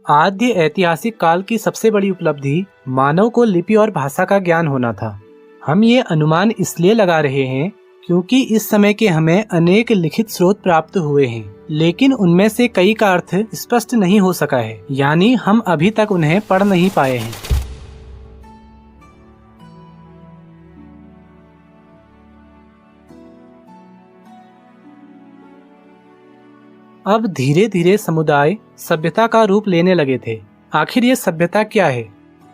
आद्य ऐतिहासिक काल की सबसे बड़ी उपलब्धि मानव को लिपि और भाषा का ज्ञान होना था। हम ये अनुमान इसलिए लगा रहे हैं क्योंकि इस समय के हमें अनेक लिखित स्रोत प्राप्त हुए हैं, लेकिन उनमें से कई का अर्थ स्पष्ट नहीं हो सका है, यानी हम अभी तक उन्हें पढ़ नहीं पाए हैं। अब धीरे धीरे समुदाय सभ्यता का रूप लेने लगे थे। आखिर ये सभ्यता क्या है?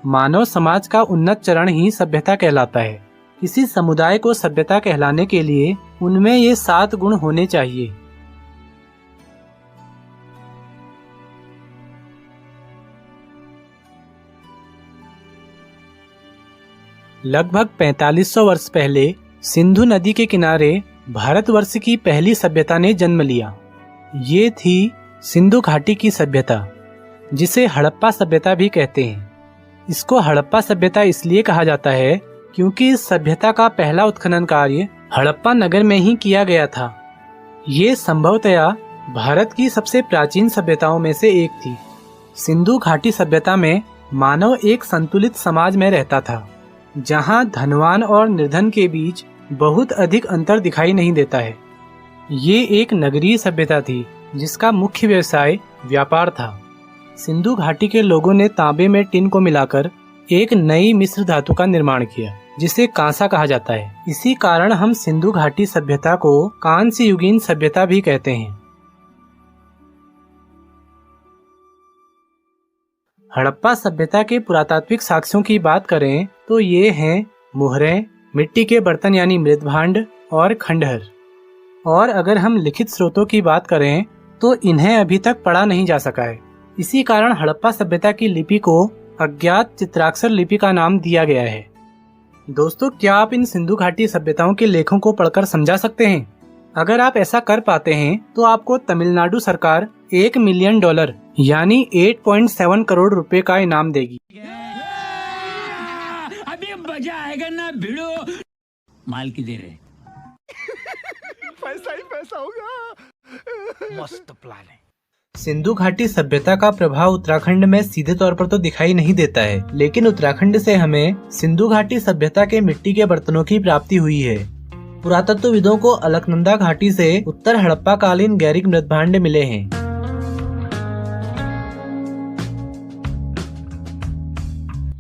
मानव समाज का उन्नत चरण ही सभ्यता कहलाता है। किसी समुदाय को सभ्यता कहलाने के लिए उनमें ये 7 गुण होने चाहिए। लगभग 4500 वर्ष पहले सिंधु नदी के किनारे भारतवर्ष की पहली सभ्यता ने जन्म लिया। ये थी सिंधु घाटी की सभ्यता, जिसे हड़प्पा सभ्यता भी कहते हैं। इसको हड़प्पा सभ्यता इसलिए कहा जाता है क्योंकि इस सभ्यता का पहला उत्खनन कार्य हड़प्पा नगर में ही किया गया था। ये संभवतया भारत की सबसे प्राचीन सभ्यताओं में से एक थी। सिंधु घाटी सभ्यता में मानव एक संतुलित समाज में रहता था, जहाँ धनवान और निर्धन के बीच बहुत अधिक अंतर दिखाई नहीं देता है। ये एक नगरीय सभ्यता थी जिसका मुख्य व्यवसाय व्यापार था। सिंधु घाटी के लोगों ने तांबे में टिन को मिलाकर एक नई मिश्र धातु का निर्माण किया, जिसे कांसा कहा जाता है। इसी कारण हम सिंधु घाटी सभ्यता को कांस्य युगीन सभ्यता भी कहते हैं। हड़प्पा सभ्यता के पुरातात्विक साक्ष्यों की बात करें तो ये हैं मुहरें, मिट्टी के बर्तन यानी मृदभांड और खंडहर। और अगर हम लिखित स्रोतों की बात करें तो इन्हें अभी तक पढ़ा नहीं जा सका है। इसी कारण हड़प्पा सभ्यता की लिपि को अज्ञात चित्राक्षर लिपि का नाम दिया गया है। दोस्तों, क्या आप इन सिंधु घाटी सभ्यताओं के लेखों को पढ़कर समझा सकते हैं? अगर आप ऐसा कर पाते हैं तो आपको तमिलनाडु सरकार $1 मिलियन यानी 8.7 करोड़ रुपए का इनाम देगी। अभी मजा आएगा ना भिड़ो। माल की देर है। पैसा ही पैसा होगा। मस्त प्लान है। सिंधु घाटी सभ्यता का प्रभाव उत्तराखंड में सीधे तौर पर तो दिखाई नहीं देता है, लेकिन उत्तराखंड से हमें सिंधु घाटी सभ्यता के मिट्टी के बर्तनों की प्राप्ति हुई है। पुरातत्वविदों को अलकनंदा घाटी से उत्तर हड़प्पा कालीन गैरिक मृदभांड मिले हैं।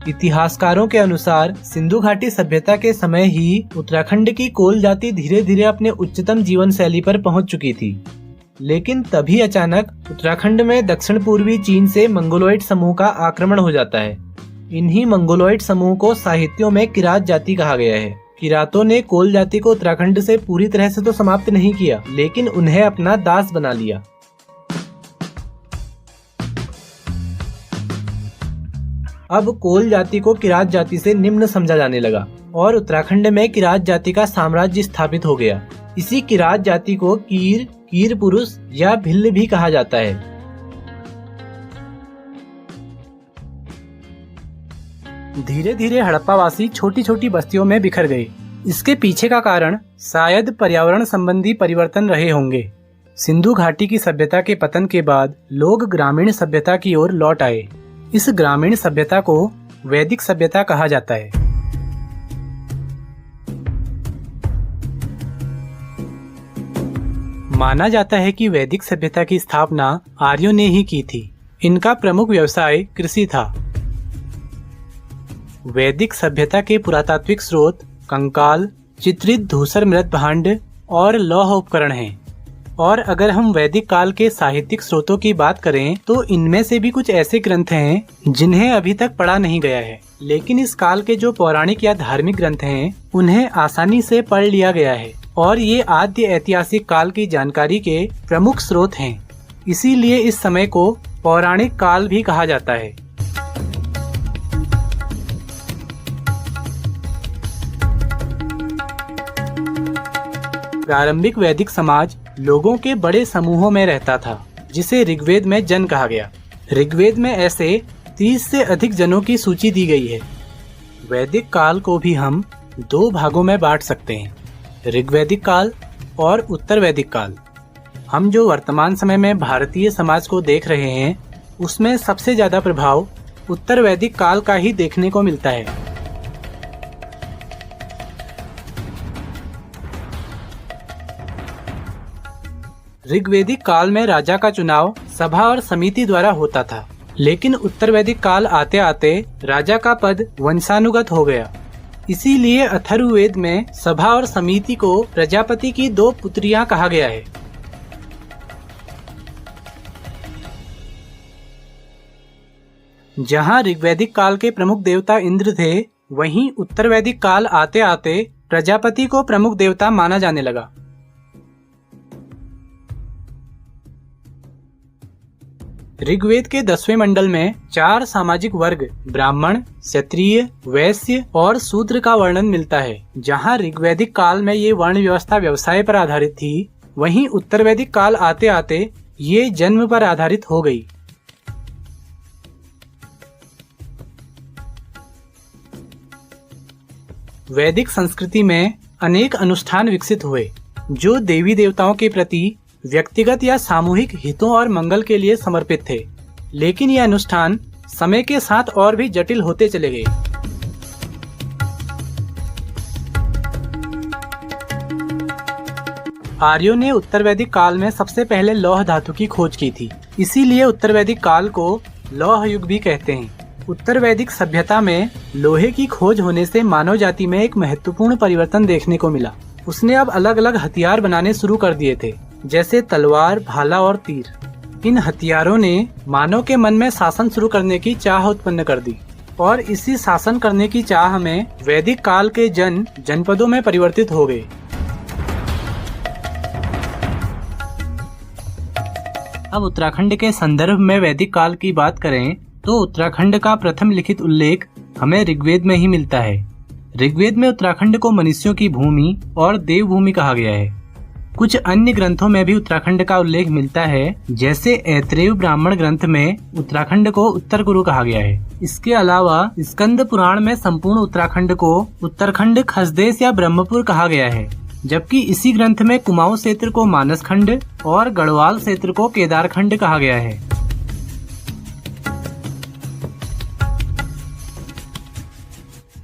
इतिहासकारों के अनुसार सिंधु घाटी सभ्यता के समय ही उत्तराखंड की कोल जाति धीरे धीरे अपने उच्चतम जीवन शैली पर पहुंच चुकी थी, लेकिन तभी अचानक उत्तराखंड में दक्षिण पूर्वी चीन से मंगोलॉइड समूह का आक्रमण हो जाता है। इन्हीं मंगोलॉइड समूह को साहित्यों में किरात जाति कहा गया है। किरातों ने कोल जाति को उत्तराखंड से पूरी तरह से तो समाप्त नहीं किया, लेकिन उन्हें अपना दास बना लिया। अब कोल जाति को किरात जाति से निम्न समझा जाने लगा और उत्तराखंड में किरात जाति का साम्राज्य स्थापित हो गया। इसी किरात जाति को कीर पुरुष या भिल्ल भी कहा जाता है। धीरे धीरे हड़प्पावासी छोटी छोटी बस्तियों में बिखर गए। इसके पीछे का कारण शायद पर्यावरण संबंधी परिवर्तन रहे होंगे। सिंधु घाटी की सभ्यता के पतन के बाद लोग ग्रामीण सभ्यता की ओर लौट आए। इस ग्रामीण सभ्यता को वैदिक सभ्यता कहा जाता है। माना जाता है कि वैदिक सभ्यता की स्थापना आर्यों ने ही की थी। इनका प्रमुख व्यवसाय कृषि था। वैदिक सभ्यता के पुरातात्विक स्रोत कंकाल, चित्रित धूसर मृदभांड और लौह उपकरण हैं। और अगर हम वैदिक काल के साहित्यिक स्रोतों की बात करें तो इनमें से भी कुछ ऐसे ग्रंथ हैं जिन्हें अभी तक पढ़ा नहीं गया है, लेकिन इस काल के जो पौराणिक या धार्मिक ग्रंथ हैं उन्हें आसानी से पढ़ लिया गया है और ये आद्य ऐतिहासिक काल की जानकारी के प्रमुख स्रोत हैं। इसीलिए इस समय को पौराणिक काल भी कहा जाता है। प्रारंभिक वैदिक समाज लोगों के बड़े समूहों में रहता था, जिसे ऋग्वेद में जन कहा गया। ऋग्वेद में ऐसे 30 से अधिक जनों की सूची दी गई है। वैदिक काल को भी हम 2 भागों में बांट सकते हैं, ऋग्वैदिक काल और उत्तर वैदिक काल। हम जो वर्तमान समय में भारतीय समाज को देख रहे हैं उसमें सबसे ज्यादा प्रभाव उत्तर वैदिक काल का ही देखने को मिलता है। ऋग्वेदिक काल में राजा का चुनाव सभा और समिति द्वारा होता था, लेकिन उत्तर वैदिक काल आते आते राजा का पद वंशानुगत हो गया। इसीलिए अथर्ववेद में सभा और समिति को प्रजापति की 2 पुत्रियां कहा गया है। जहां ऋग्वैदिक काल के प्रमुख देवता इंद्र थे, वहीं उत्तर वैदिक काल आते आते प्रजापति को प्रमुख देवता माना जाने लगा। ऋग्वेद के 10वें मंडल में 4 सामाजिक वर्ग ब्राह्मण, क्षत्रिय, वैश्य और शूद्र का वर्णन मिलता है। जहां ऋग्वैदिक काल में ये वर्ण व्यवस्था व्यवसाय पर आधारित थी, वहीं उत्तर वैदिक काल आते आते ये जन्म पर आधारित हो गई। वैदिक संस्कृति में अनेक अनुष्ठान विकसित हुए जो देवी देवताओं के प्रति व्यक्तिगत या सामूहिक हितों और मंगल के लिए समर्पित थे, लेकिन ये अनुष्ठान समय के साथ और भी जटिल होते चले गए। आर्यों ने उत्तर वैदिक काल में सबसे पहले लौह धातु की खोज की थी, इसीलिए उत्तर वैदिक काल को लौह युग भी कहते हैं। उत्तर वैदिक सभ्यता में लोहे की खोज होने से मानव जाति में एक महत्वपूर्ण परिवर्तन देखने को मिला। उसने अब अलग अलग हथियार बनाने शुरू कर दिए थे, जैसे तलवार, भाला और तीर। इन हथियारों ने मानव के मन में शासन शुरू करने की चाह उत्पन्न कर दी और इसी शासन करने की चाह में वैदिक काल के जनपदों में परिवर्तित हो गए। अब उत्तराखंड के संदर्भ में वैदिक काल की बात करें तो उत्तराखंड का प्रथम लिखित उल्लेख हमें ऋग्वेद में ही मिलता है। ऋग्वेद में उत्तराखंड को मनुष्यों की भूमि और देवभूमि कहा गया है। कुछ अन्य ग्रंथों में भी उत्तराखंड का उल्लेख मिलता है, जैसे ऐतरेय ब्राह्मण ग्रंथ में उत्तराखंड को उत्तर कुरु कहा गया है। इसके अलावा स्कंद पुराण में संपूर्ण उत्तराखंड को उत्तरखंड, खसदेश या ब्रह्मपुर कहा गया है, जबकि इसी ग्रंथ में कुमाऊं क्षेत्र को मानस खंड और गढ़वाल क्षेत्र को केदारखंड कहा गया है।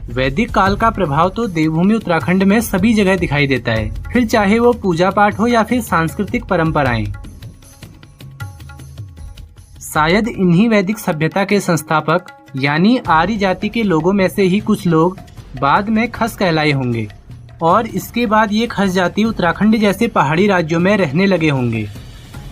वैदिक काल का प्रभाव तो देवभूमि उत्तराखंड में सभी जगह दिखाई देता है, फिर चाहे वो पूजा पाठ हो या फिर सांस्कृतिक परंपराएं। शायद इन्हीं वैदिक सभ्यता के संस्थापक यानी आर्य जाति के लोगों में से ही कुछ लोग बाद में खस कहलाए होंगे और इसके बाद ये खस जाति उत्तराखंड जैसे पहाड़ी राज्यों में रहने लगे होंगे।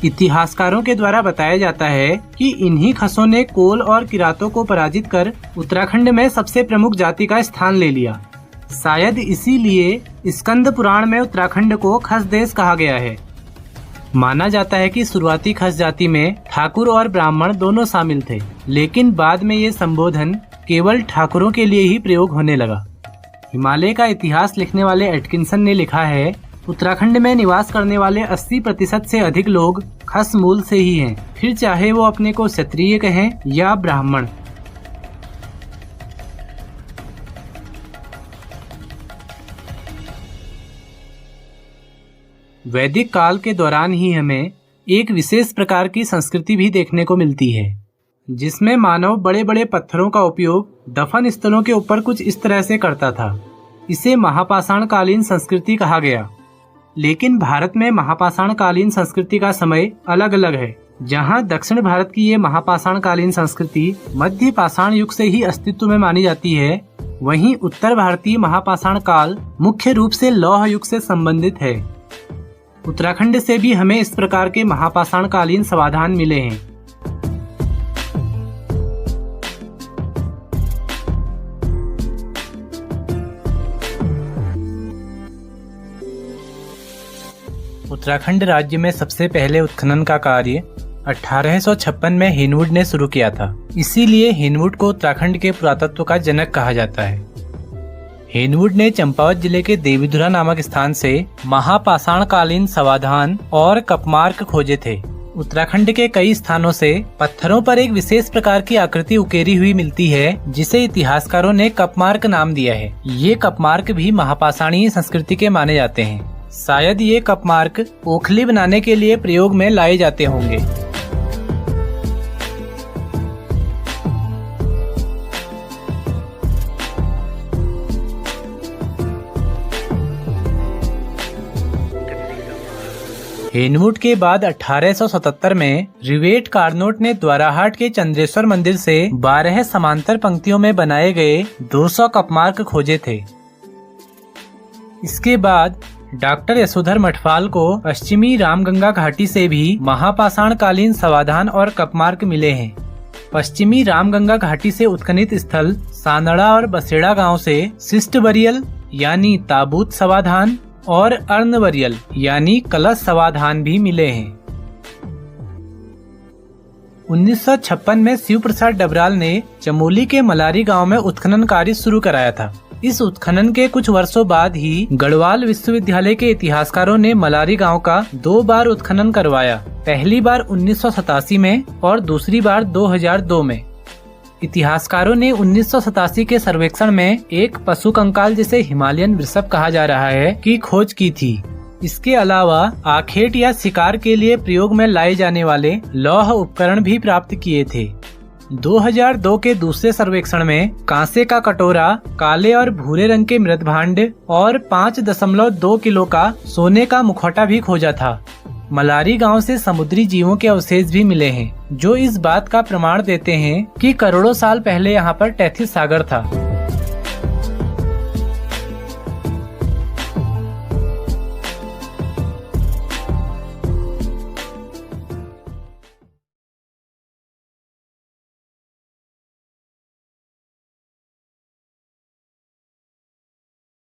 इतिहासकारों के द्वारा बताया जाता है कि इन्हीं खसों ने कोल और किरातों को पराजित कर उत्तराखंड में सबसे प्रमुख जाति का स्थान ले लिया। शायद इसीलिए स्कंद पुराण में उत्तराखंड को खस देश कहा गया है। माना जाता है कि शुरुआती खस जाति में ठाकुर और ब्राह्मण दोनों शामिल थे, लेकिन बाद में ये संबोधन केवल ठाकुरों के लिए ही प्रयोग होने लगा। हिमालय का इतिहास लिखने वाले एटकिंसन ने लिखा है, उत्तराखंड में निवास करने वाले 80% से अधिक लोग खस मूल से ही हैं, फिर चाहे वो अपने को क्षत्रिय कहें या ब्राह्मण। वैदिक काल के दौरान ही हमें एक विशेष प्रकार की संस्कृति भी देखने को मिलती है, जिसमें मानव बड़े बड़े पत्थरों का उपयोग दफन स्थलों के ऊपर कुछ इस तरह से करता था। इसे महापाषाण कालीन संस्कृति कहा गया। लेकिन भारत में महापाषाण कालीन संस्कृति का समय अलग अलग है। जहां दक्षिण भारत की ये महापाषाण कालीन संस्कृति मध्य पाषाण युग से ही अस्तित्व में मानी जाती है, वहीं उत्तर भारतीय महापाषाण काल मुख्य रूप से लौह युग से संबंधित है। उत्तराखंड से भी हमें इस प्रकार के महापाषाण कालीन समाधान मिले हैं। उत्तराखंड राज्य में सबसे पहले उत्खनन का कार्य 1856 में हिनवुड ने शुरू किया था। इसीलिए हिनवुड को उत्तराखंड के पुरातत्व का जनक कहा जाता है। हिनवुड ने चंपावत जिले के देवीधुरा नामक स्थान से महापाषाण कालीन समाधान और कपमार्क खोजे थे। उत्तराखंड के कई स्थानों से पत्थरों पर एक विशेष प्रकार की आकृति उकेरी हुई मिलती है, जिसे इतिहासकारों ने कपमार्क नाम दिया है। ये कपमार्क भी महापाषाणीय संस्कृति के माने जाते हैं। शायद ये कपमार्क ओखली बनाने के लिए प्रयोग में लाए जाते होंगे। हेनवुड के बाद 1877 में रिवेट कार्नोट ने द्वाराहाट के चंद्रेश्वर मंदिर से 12 समांतर पंक्तियों में बनाए गए 200 कपमार्क खोजे थे। इसके बाद डॉक्टर यशोधर मठपाल को पश्चिमी रामगंगा घाटी से भी महापाषाण कालीन समाधान और कपमार्क मिले हैं। पश्चिमी रामगंगा घाटी से उत्खनित स्थल सानड़ा और बसेड़ा गांव से शिष्ट बरियल यानी ताबूत समाधान और अर्ण बरियल यानी कलश समाधान भी मिले हैं। 1956 में शिव प्रसाद डबराल ने चमोली के मलारी गांव में उत्खनन कार्य शुरू कराया था। इस उत्खनन के कुछ वर्षों बाद ही गढ़वाल विश्वविद्यालय के इतिहासकारों ने मलारी गांव का 2 बार उत्खनन करवाया, पहली बार 1987 में और दूसरी बार 2002 में। इतिहासकारों ने 1987 के सर्वेक्षण में एक पशु कंकाल जिसे हिमालयन वृषभ कहा जा रहा है की खोज की थी। इसके अलावा आखेट या शिकार के लिए प्रयोग में लाए जाने वाले लौह उपकरण भी प्राप्त किए थे। 2002 के दूसरे सर्वेक्षण में कांसे का कटोरा, काले और भूरे रंग के मृदभांड और 5.2 किलो का सोने का मुखौटा भी खोजा था। मलारी गांव से समुद्री जीवों के अवशेष भी मिले हैं, जो इस बात का प्रमाण देते हैं कि करोड़ों साल पहले यहाँ पर टैथिस सागर था।